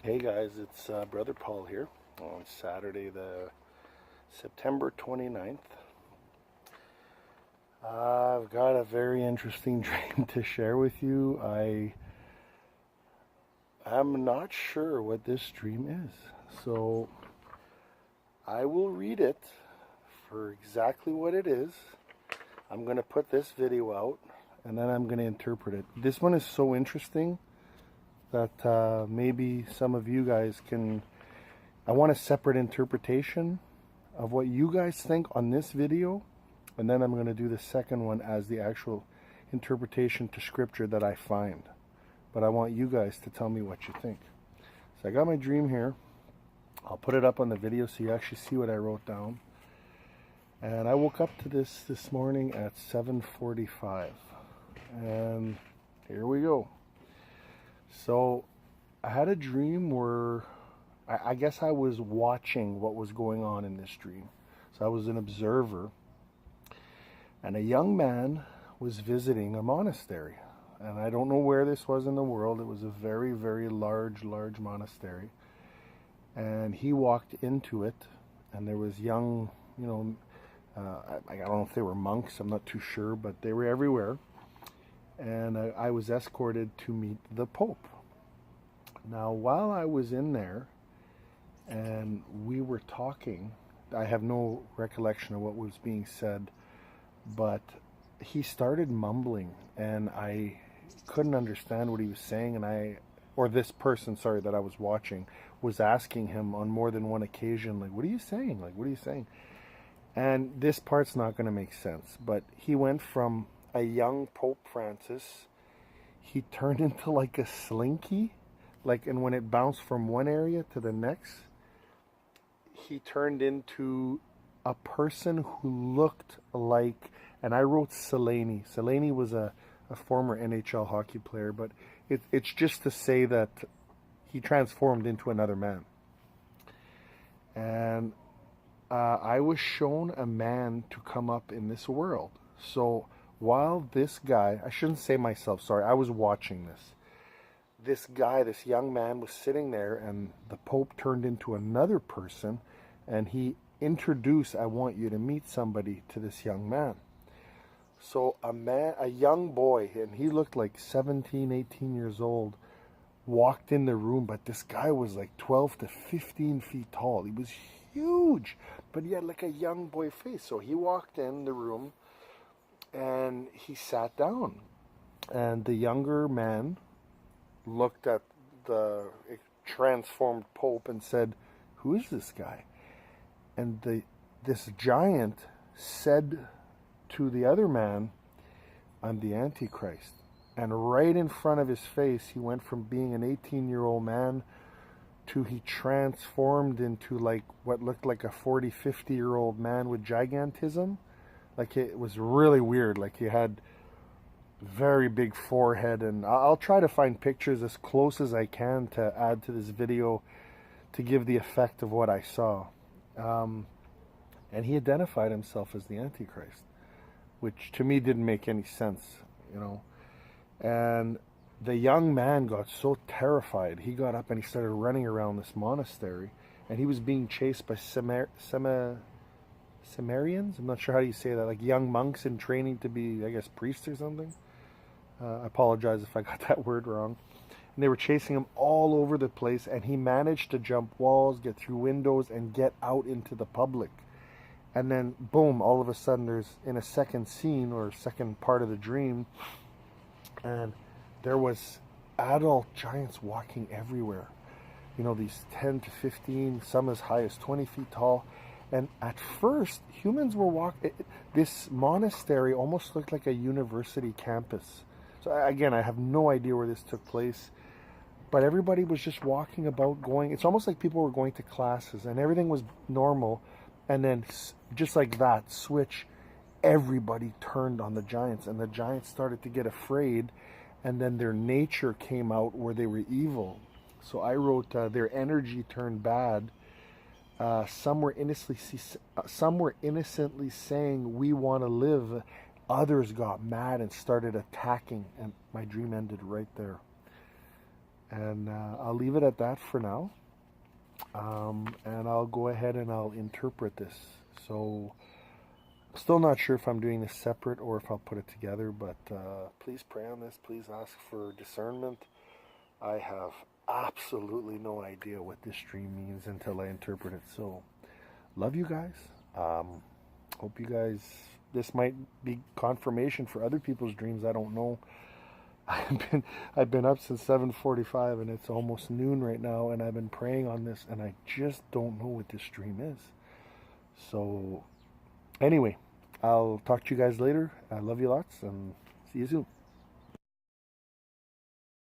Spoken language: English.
Hey guys, it's Brother Paul here on Saturday the September 29th. I've got a very interesting dream to share with you. I'm not sure what this dream is, so I will read it for exactly what it is. I'm going to put this video out and then I'm going to interpret it. This one is so interesting that maybe some of you guys can... I want a separate interpretation of what you guys think on this video, and then I'm going to do the second one as the actual interpretation to scripture that I find. But I want you guys to tell me what you think. So I got my dream here. I'll put it up on the video so you actually see what I wrote down. And I woke up to this morning at 7:45. And here we go. So I had a dream where I guess I was watching what was going on in this dream. So I was an observer. And a young man was visiting a monastery. And I don't know where this was in the world. It was a very, very large monastery. And he walked into it, and there was young, I don't know if they were monks, I'm not too sure, but they were everywhere. And I was escorted to meet the Pope. Now, while I was in there and we were talking, I have no recollection of what was being said, but he started mumbling and I couldn't understand what he was saying, and this person, sorry, that I was watching was asking him on more than one occasion, like, what are you saying? Like, what are you saying? And this part's not going to make sense, but he went from a young Pope Francis, he turned into like a slinky, and when it bounced from one area to the next, he turned into a person who looked like, and I wrote Selaney. Selaney was a former NHL hockey player, but it's just to say that he transformed into another man. And I was shown a man to come up in this world. So while this guy, I shouldn't say myself, sorry, I was watching this. This guy, this young man was sitting there, and the Pope turned into another person, and he introduced, I want you to meet somebody, to this young man. So a young boy, and he looked like 17, 18 years old, walked in the room, but this guy was like 12 to 15 feet tall. He was huge, but he had like a young boy face. So he walked in the room, and he sat down, and the younger man looked at the transformed Pope and said, who is this guy? And this giant said to the other man, I'm the Antichrist. And right in front of his face, he went from being an 18-year-old man to he transformed into like what looked like a 40, 50-year-old man with gigantism. Like, it was really weird. Like, he had very big forehead, and I'll try to find pictures as close as I can to add to this video to give the effect of what I saw. And he identified himself as the Antichrist, which to me didn't make any sense, And the young man got so terrified, he got up and he started running around this monastery, and he was being chased by Sumerians? I'm not sure how you say that, like young monks in training to be, I guess, priests or something. I apologize if I got that word wrong. And they were chasing him all over the place, and he managed to jump walls, get through windows, and get out into the public. And then, boom, all of a sudden there's, in a second scene, or second part of the dream, and there was adult giants walking everywhere. These 10 to 15, some as high as 20 feet tall. And at first, humans were walking. This monastery almost looked like a university campus. So again, I have no idea where this took place, but everybody was just walking about, going. It's almost like people were going to classes, and everything was normal. And then, just like that switch, everybody turned on the giants, and the giants started to get afraid, and then their nature came out where they were evil. So I wrote, their energy turned bad. Some were innocently saying, we want to live. Others got mad and started attacking, and my dream ended right there. And I'll leave it at that for now. And I'll go ahead and I'll interpret this. So, still not sure if I'm doing this separate or if I'll put it together, but please pray on this. Please ask for discernment. I have absolutely no idea what this dream means until I interpret it. So, love you guys. Hope you guys, this might be confirmation for other people's dreams. I don't know. I've been up since 7:45 and it's almost noon right now, and I've been praying on this and I just don't know what this dream is. So anyway, I'll talk to you guys later. I love you lots and see you soon.